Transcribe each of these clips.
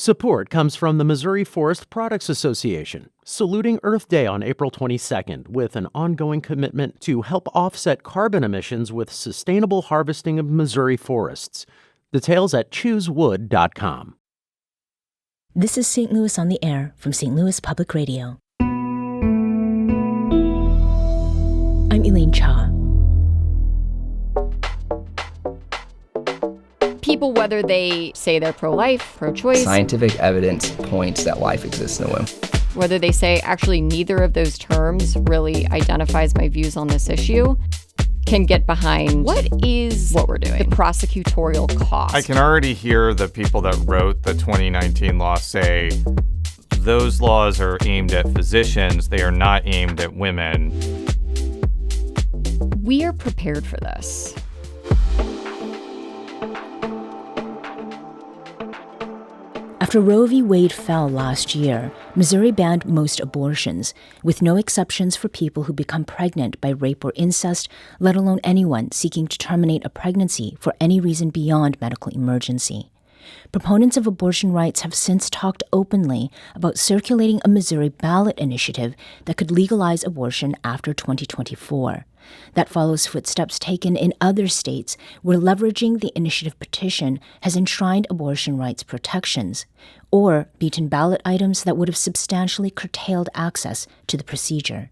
Support comes from the Missouri Forest Products Association, saluting Earth Day on April 22nd with an ongoing commitment to help offset carbon emissions with sustainable harvesting of Missouri forests. Details at choosewood.com. This is St. Louis on the Air from St. Louis Public Radio. I'm Elaine Cha. People, whether they say they're pro-life, pro-choice, scientific evidence points that life exists in the womb. Whether they say actually neither of those terms really identifies my views on this issue, can get behind what we're doing, the prosecutorial cost. I can already hear the people that wrote the 2019 law say those laws are aimed at physicians, they are not aimed at women. We are prepared for this. After Roe v. Wade fell last year, Missouri banned most abortions, with no exceptions for people who become pregnant by rape or incest, let alone anyone seeking to terminate a pregnancy for any reason beyond medical emergency. Proponents of abortion rights have since talked openly about circulating a Missouri ballot initiative that could legalize abortion after 2024. That follows footsteps taken in other states where leveraging the initiative petition has enshrined abortion rights protections, or beaten ballot items that would have substantially curtailed access to the procedure.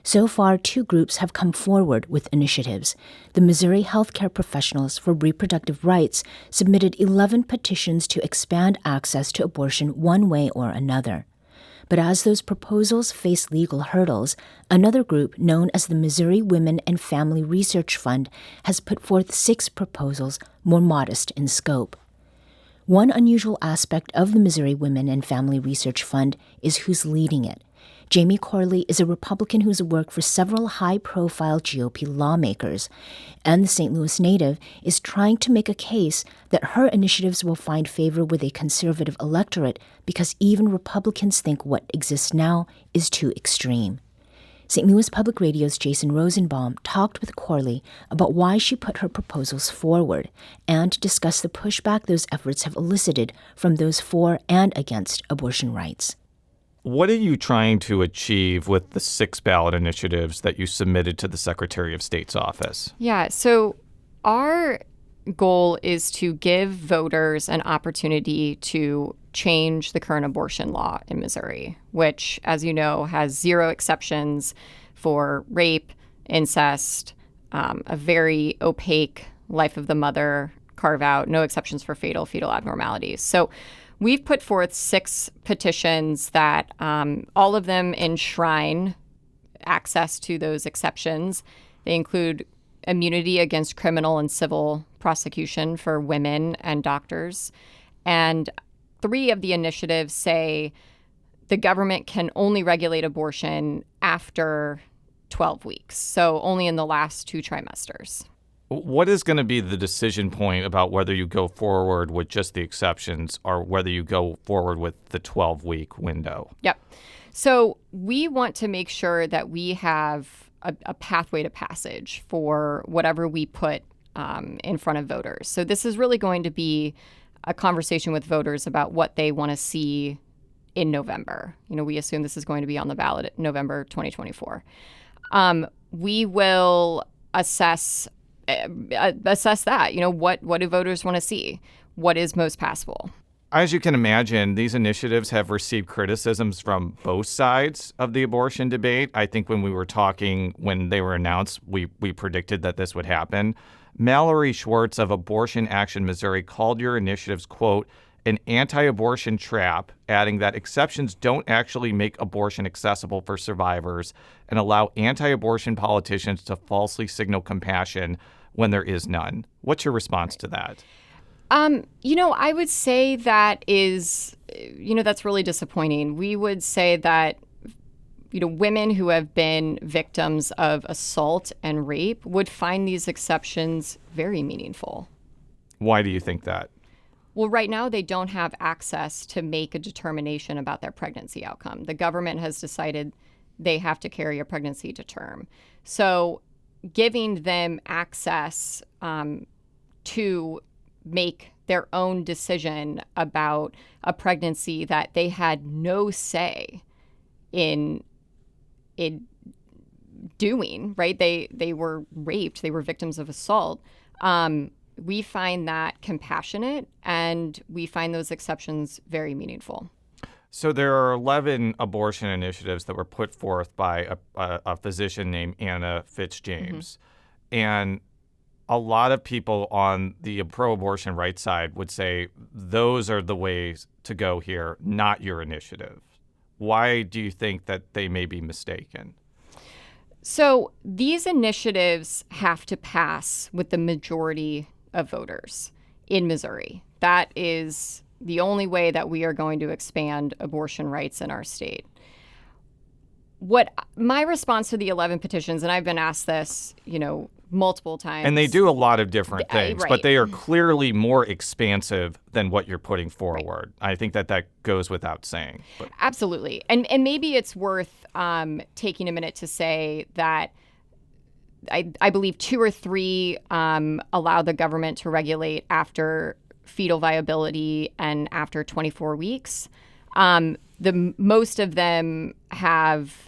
So far, two groups have come forward with initiatives. The Missouri Healthcare Professionals for Reproductive Rights submitted 11 petitions to expand access to abortion one way or another. But as those proposals face legal hurdles, another group known as the Missouri Women and Family Research Fund has put forth 6 proposals more modest in scope. One unusual aspect of the Missouri Women and Family Research Fund is who's leading it. Jamie Corley is a Republican who's worked for several high-profile GOP lawmakers, and the St. Louis native is trying to make a case that her initiatives will find favor with a conservative electorate because even Republicans think what exists now is too extreme. St. Louis Public Radio's Jason Rosenbaum talked with Corley about why she put her proposals forward and discussed the pushback those efforts have elicited from those for and against abortion rights. What are you trying to achieve with the 6 ballot initiatives that you submitted to the Secretary of State's office? Yeah, so our goal is to give voters an opportunity to change the current abortion law in Missouri, which, as you know, has 0 exceptions for rape, incest, a very opaque life of the mother carve out, no exceptions for fetal abnormalities. So we've put forth 6 petitions that all of them enshrine access to those exceptions. They include immunity against criminal and civil prosecution for women and doctors. And 3 of the initiatives say the government can only regulate abortion after 12 weeks, so only in the last 2 trimesters. What is going to be the decision point about whether you go forward with just the exceptions or whether you go forward with the 12-week window? Yep. So we want to make sure that we have a pathway to passage for whatever we put in front of voters. So this is really going to be a conversation with voters about what they want to see in November. You know, we assume this is going to be on the ballot in November 2024. We will assess that. You know, what do voters want to see? What is most passable? As you can imagine, these initiatives have received criticisms from both sides of the abortion debate. I think when we were talking, when they were announced, we predicted that this would happen. Mallory Schwartz of Abortion Action Missouri called your initiatives, quote, an anti-abortion trap, adding that exceptions don't actually make abortion accessible for survivors and allow anti-abortion politicians to falsely signal compassion when there is none. What's your response to that? You know, I would say that is, you know, that's really disappointing. We would say that, you know, women who have been victims of assault and rape would find these exceptions very meaningful. Why do you think that? Well, right now they don't have access to make a determination about their pregnancy outcome. The government has decided they have to carry a pregnancy to term. So giving them access to make their own decision about a pregnancy that they had no say in doing, right? They were raped. They were victims of assault. We find that compassionate, and we find those exceptions very meaningful. So there are 11 abortion initiatives that were put forth by a physician named Anna Fitzjames. And a lot of people on the pro-abortion rights side would say those are the ways to go here, not your initiative. Why do you think that they may be mistaken? So these initiatives have to pass with the majority of voters in Missouri. That is the only way that we are going to expand abortion rights in our state. What my response to the 11 petitions, and I've been asked this, multiple times. And they do a lot of different things, right. but they are clearly more expansive than what you're putting forward. Right. I think that goes without saying. But. Absolutely. And maybe it's worth taking a minute to say that I believe 2 or 3 allow the government to regulate after fetal viability and after 24 weeks. The most of them have,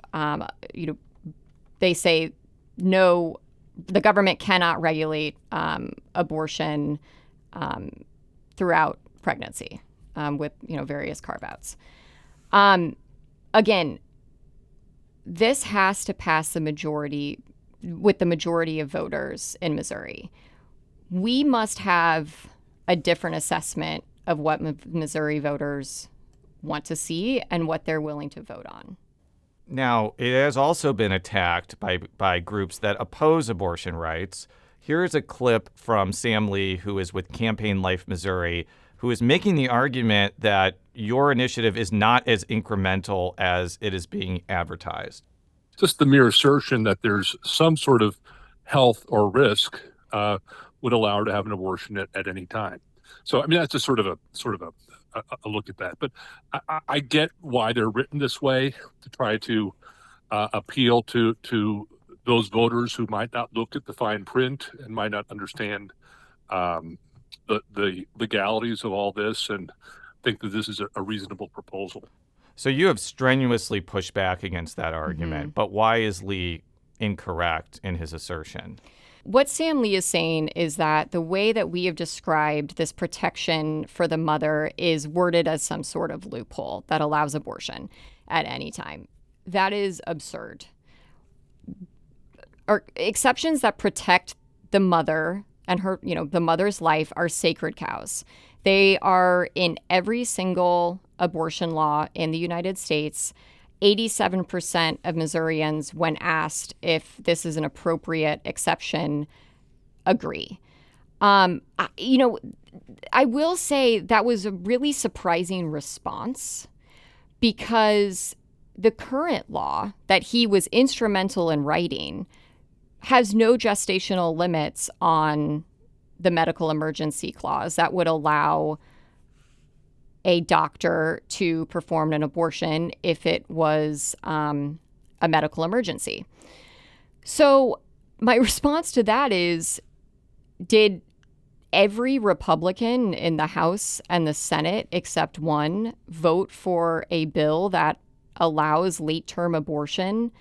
they say no, the government cannot regulate abortion throughout pregnancy with various carve-outs. Again, this has to pass with the majority of voters in Missouri. We must have a different assessment of what Missouri voters want to see and what they're willing to vote on. Now, it has also been attacked by groups that oppose abortion rights. Here's a clip from Sam Lee, who is with Campaign Life Missouri, who is making the argument that your initiative is not as incremental as it is being advertised. Just the mere assertion that there's some sort of health or risk would allow her to have an abortion at any time. So, I mean, that's just sort of a look at that. But I get why they're written this way, to try to appeal to those voters who might not look at the fine print and might not understand the legalities of all this and think that this is a reasonable proposal. So you have strenuously pushed back against that argument, but why is Lee incorrect in his assertion? What Sam Lee is saying is that the way that we have described this protection for the mother is worded as some sort of loophole that allows abortion at any time. That is absurd. Exceptions that protect the mother and her, the mother's life are sacred cows. They are in every single abortion law in the United States. 87% of Missourians, when asked if this is an appropriate exception, agree. I will say that was a really surprising response, because the current law that he was instrumental in writing has no gestational limits on the medical emergency clause that would allow a doctor to perform an abortion if it was a medical emergency. So my response to that is, did every Republican in the House and the Senate, except one, vote for a bill that allows late-term abortion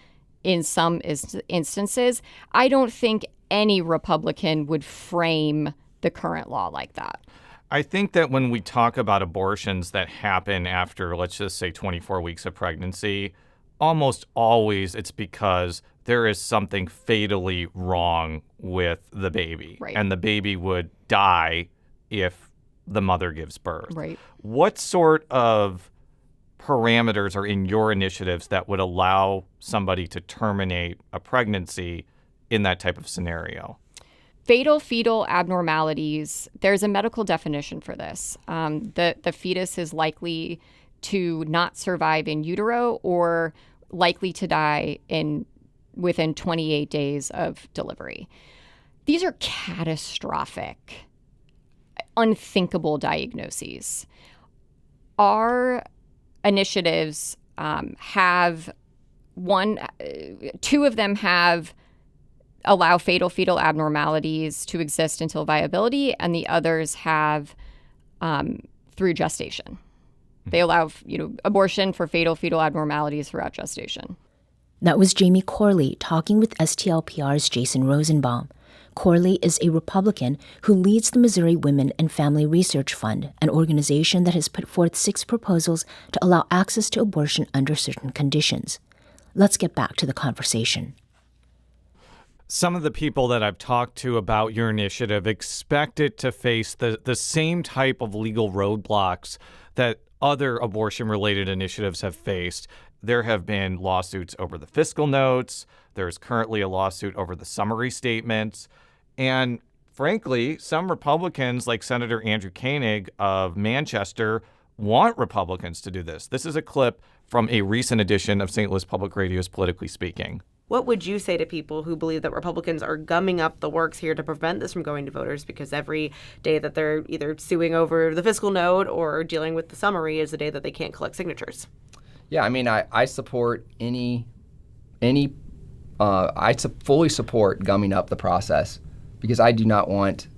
in some instances? I don't think any Republican would frame the current law like that. I think that when we talk about abortions that happen after, let's just say, 24 weeks of pregnancy, almost always it's because there is something fatally wrong with the baby. Right. And the baby would die if the mother gives birth. Right. What sort of parameters are in your initiatives that would allow somebody to terminate a pregnancy in that type of scenario? Fatal fetal abnormalities, there's a medical definition for this. The fetus is likely to not survive in utero or likely to die within 28 days of delivery. These are catastrophic, unthinkable diagnoses. Our initiatives two of them allow fatal fetal abnormalities to exist until viability, and the others have through gestation. They allow, abortion for fatal fetal abnormalities throughout gestation. That was Jamie Corley talking with STLPR's Jason Rosenbaum. Corley is a Republican who leads the Missouri Women and Family Research Fund, an organization that has put forth 6 proposals to allow access to abortion under certain conditions. Let's get back to the conversation. Some of the people that I've talked to about your initiative expect it to face the same type of legal roadblocks that other abortion-related initiatives have faced. There have been lawsuits over the fiscal notes. There's currently a lawsuit over the summary statements. And frankly, some Republicans, like Senator Andrew Koenig of Manchester, want Republicans to do this. This is a clip from a recent edition of St. Louis Public Radio's Politically Speaking. What would you say to people who believe that Republicans are gumming up the works here to prevent this from going to voters because every day that they're either suing over the fiscal note or dealing with the summary is the day that they can't collect signatures? Yeah, I mean, I support fully support gumming up the process because I do not want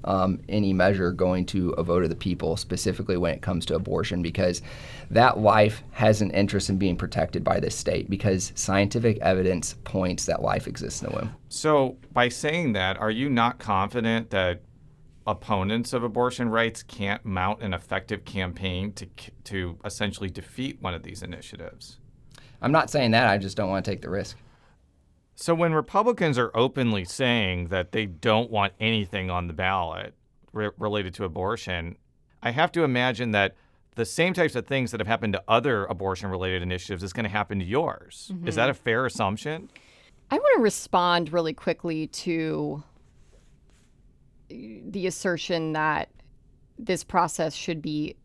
any measure going to a vote of the people, specifically when it comes to abortion, because that life has an interest in being protected by this state because scientific evidence points that life exists in the womb. So by saying that, are you not confident that opponents of abortion rights can't mount an effective campaign to essentially defeat one of these initiatives? I'm not saying that. I just don't want to take the risk. So when Republicans are openly saying that they don't want anything on the ballot related to abortion, I have to imagine that the same types of things that have happened to other abortion-related initiatives is going to happen to yours. Mm-hmm. Is that a fair assumption? I want to respond really quickly to the assertion that this process should be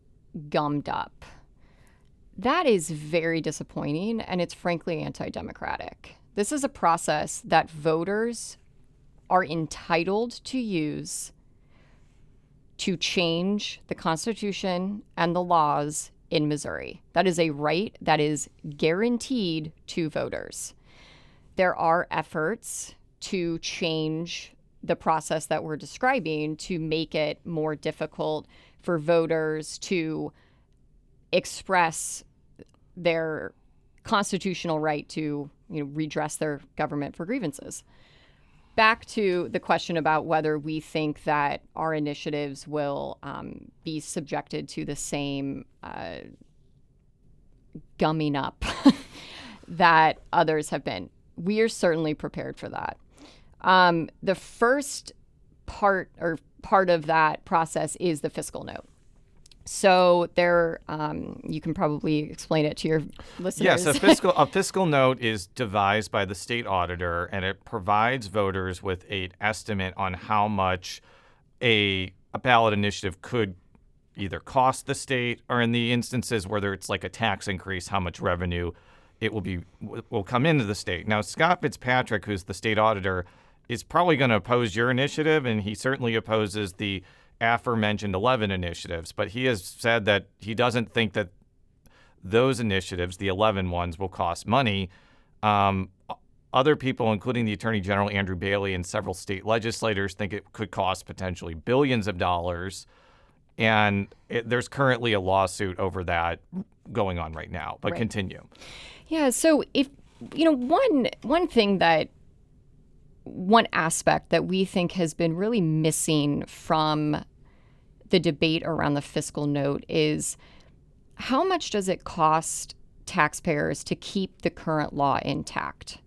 gummed up. That is very disappointing, and it's frankly anti-democratic. This is a process that voters are entitled to use to change the Constitution and the laws in Missouri. That is a right that is guaranteed to voters. There are efforts to change the process that we're describing to make it more difficult for voters to express their constitutional right to redress their government for grievances. Back to the question about whether we think that our initiatives will be subjected to the same gumming up that others have been. We are certainly prepared for that. The first part of that process is the fiscal note. So there, you can probably explain it to your listeners. Yes, a fiscal note is devised by the state auditor, and it provides voters with an estimate on how much a ballot initiative could either cost the state, or in the instances where it's like a tax increase, how much revenue it will come into the state. Now, Scott Fitzpatrick, who's the state auditor, is probably going to oppose your initiative, and he certainly opposes the aforementioned 11 initiatives, but he has said that he doesn't think that those initiatives, the 11 ones, will cost money. Other people, including the Attorney General Andrew Bailey and several state legislators, think it could cost potentially billions of dollars. And there's currently a lawsuit over that going on right now. But Continue. Yeah. So if one aspect that we think has been really missing from the debate around the fiscal note is how much does it cost taxpayers to keep the current law intact?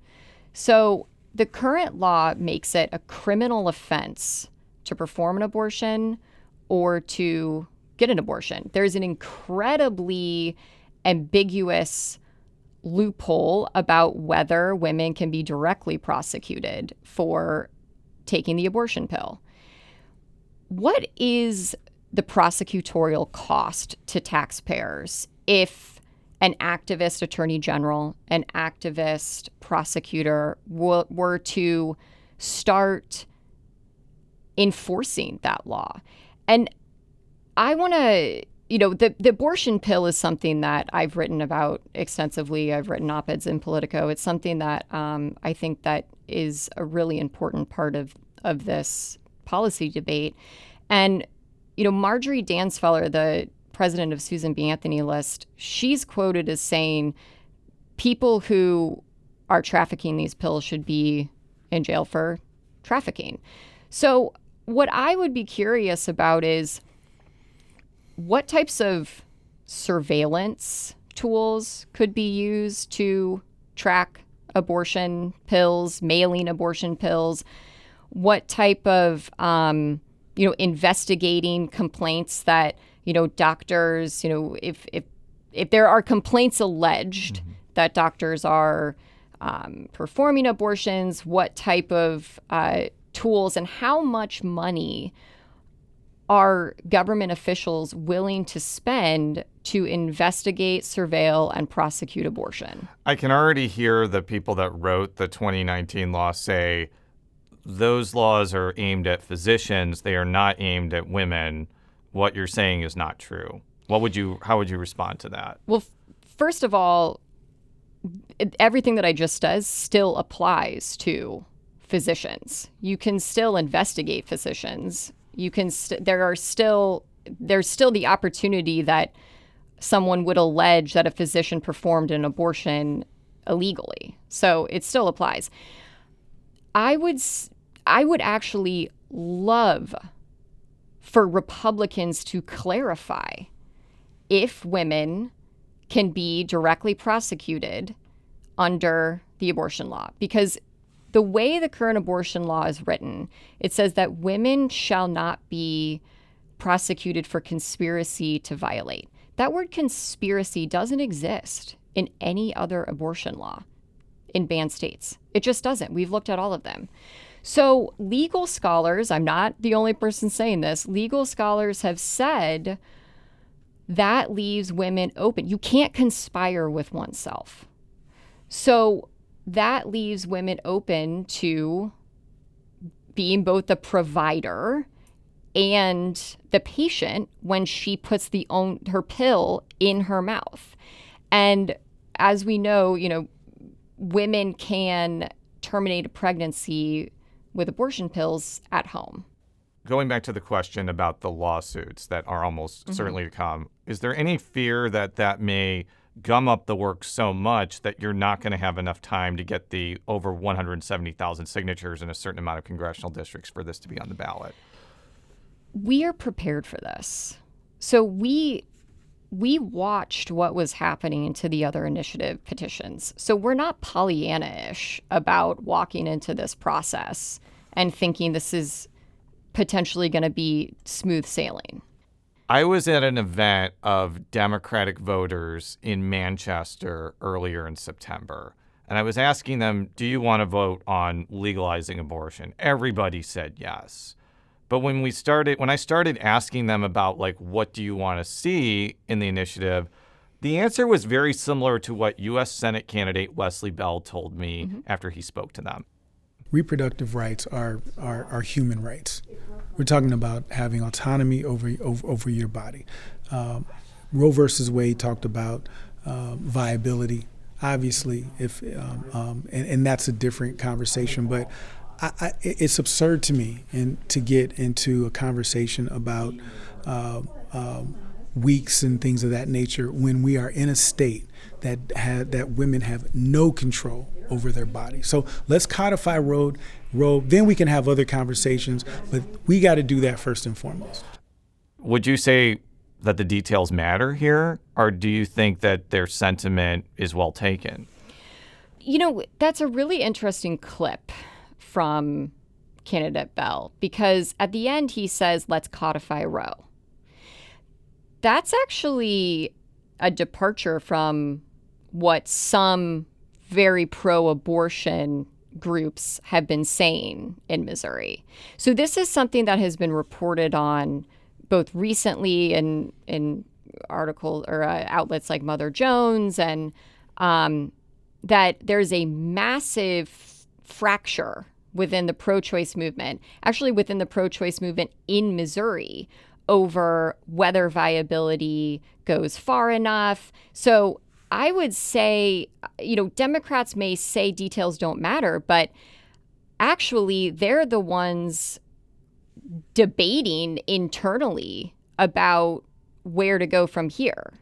So the current law makes it a criminal offense to perform an abortion or to get an abortion. There's an incredibly ambiguous loophole about whether women can be directly prosecuted for taking the abortion pill. What is the prosecutorial cost to taxpayers if an activist attorney general, an activist prosecutor were to start enforcing that law? And I want to the abortion pill is something that I've written about extensively. I've written op-eds in Politico. It's something that I think that is a really important part of this policy debate. And Marjorie Dansfeller, the president of Susan B. Anthony List, she's quoted as saying people who are trafficking these pills should be in jail for trafficking. So what I would be curious about is what types of surveillance tools could be used to track abortion pills, mailing abortion pills, what type of, investigating complaints that, doctors, if there are complaints alleged that doctors are performing abortions, what type of tools and how much money are government officials willing to spend to investigate, surveil, and prosecute abortion? I can already hear the people that wrote the 2019 law say those laws are aimed at physicians. They are not aimed at women. What you're saying is not true. How would you respond to that? Well, first of all, everything that I just said still applies to physicians. You can still investigate physicians. You can there's still the opportunity that someone would allege that a physician performed an abortion illegally. So it still applies. I would actually love for Republicans to clarify if women can be directly prosecuted under the abortion law, because the way the current abortion law is written, it says that women shall not be prosecuted for conspiracy to violate. That word conspiracy doesn't exist in any other abortion law in banned states. It just doesn't. We've looked at all of them. So legal scholars, I'm not the only person saying this, legal scholars have said that leaves women open. You can't conspire with oneself. So that leaves women open to being both the provider and the patient when she puts her pill in her mouth. And as we know, women can terminate a pregnancy with abortion pills at home. Going back to the question about the lawsuits that are almost certainly to come, is there any fear that that may gum up the work so much that you're not going to have enough time to get the over 170,000 signatures in a certain amount of congressional districts for this to be on the ballot? We are prepared for this. So we watched what was happening to the other initiative petitions. So we're not Pollyanna-ish about walking into this process and thinking this is potentially going to be smooth sailing. I was at an event of Democratic voters in Manchester earlier in September, and I was asking them, do you want to vote on legalizing abortion? Everybody said yes. But when I started asking them about, what do you want to see in the initiative, the answer was very similar to what U.S. Senate candidate Wesley Bell told me after he spoke to them. Reproductive rights are human rights. We're talking about having autonomy over your body. Roe versus Wade talked about viability, obviously, and that's a different conversation. But it's absurd to me to get into a conversation about weeks and things of that nature when we are in a state that women have no control over their body. So let's codify Roe, then we can have other conversations, but we got to do that first and foremost. Would you say that the details matter here, or do you think that their sentiment is well taken? That's a really interesting clip from candidate Bell, because at the end he says, let's codify Roe. That's actually a departure from what some very pro-abortion groups have been saying in Missouri. So this is something that has been reported on both recently in articles or outlets like Mother Jones, and that there's a massive fracture within the pro-choice movement, actually within the pro-choice movement in Missouri, over whether viability goes far enough. So I would say, Democrats may say details don't matter, but actually they're the ones debating internally about where to go from here.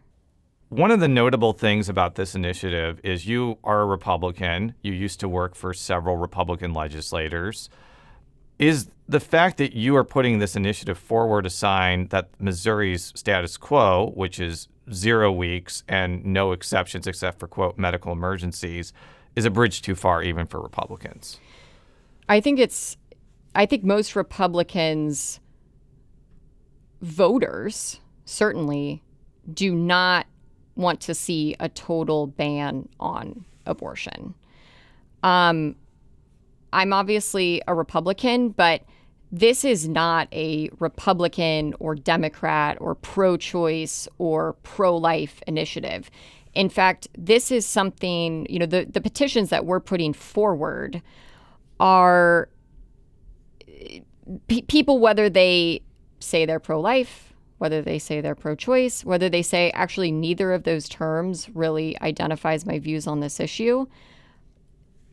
One of the notable things about this initiative is you are a Republican. You used to work for several Republican legislators. Is the fact that you are putting this initiative forward a sign that Missouri's status quo, which is 0 weeks and no exceptions except for, quote, medical emergencies, is a bridge too far even for Republicans? I think most Republicans, voters, certainly do not want to see a total ban on abortion. I'm obviously a Republican, but this is not a Republican or Democrat or pro-choice or pro-life initiative. In fact, this is something, the petitions that we're putting forward are people, whether they say they're pro-life, whether they say they're pro-choice, whether they say actually neither of those terms really identifies my views on this issue,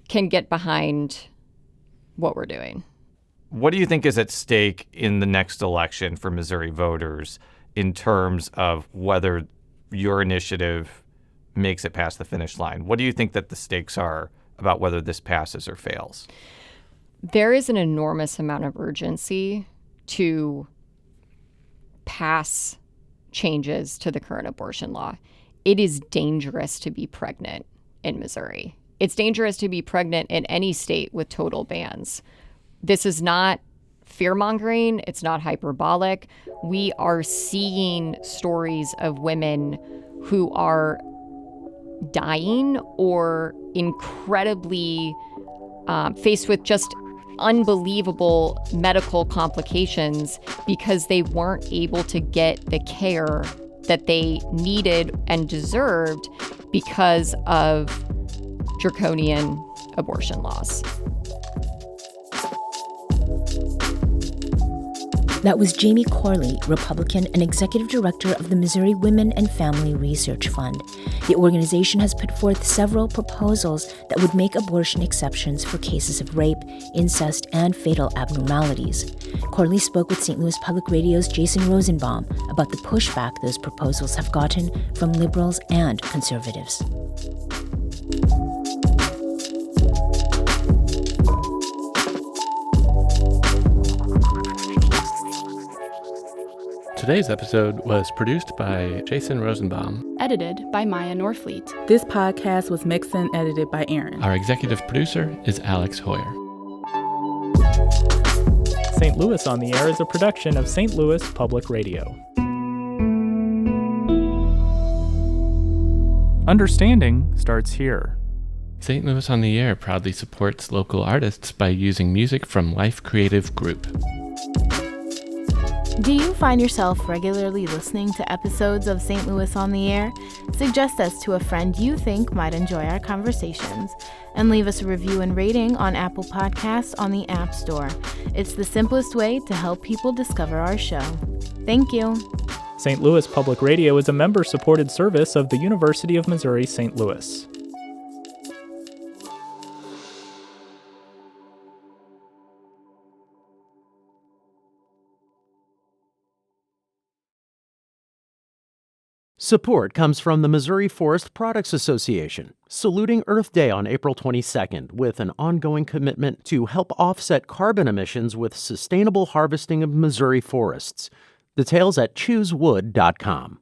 can get behind what we're doing. What do you think is at stake in the next election for Missouri voters in terms of whether your initiative makes it past the finish line? What do you think that the stakes are about whether this passes or fails? There is an enormous amount of urgency to pass changes to the current abortion law. It is dangerous to be pregnant in Missouri. It's dangerous to be pregnant in any state with total bans. This is not fear-mongering. It's not hyperbolic. We are seeing stories of women who are dying or incredibly faced with just unbelievable medical complications because they weren't able to get the care that they needed and deserved because of draconian abortion laws. That was Jamie Corley, Republican and Executive Director of the Missouri Women and Family Research Fund. The organization has put forth several proposals that would make abortion exceptions for cases of rape, incest, and fatal abnormalities. Corley spoke with St. Louis Public Radio's Jason Rosenbaum about the pushback those proposals have gotten from liberals and conservatives. Today's episode was produced by Jason Rosenbaum. Edited by Maya Norfleet. This podcast was mixed and edited by Aaron. Our executive producer is Alex Hoyer. St. Louis on the Air is a production of St. Louis Public Radio. Understanding starts here. St. Louis on the Air proudly supports local artists by using music from Life Creative Group. Do you find yourself regularly listening to episodes of St. Louis on the Air? Suggest us to a friend you think might enjoy our conversations, and leave us a review and rating on Apple Podcasts on the App Store. It's the simplest way to help people discover our show. Thank you. St. Louis Public Radio is a member-supported service of the University of Missouri St. Louis. Support comes from the Missouri Forest Products Association, saluting Earth Day on April 22nd with an ongoing commitment to help offset carbon emissions with sustainable harvesting of Missouri forests. Details at choosewood.com.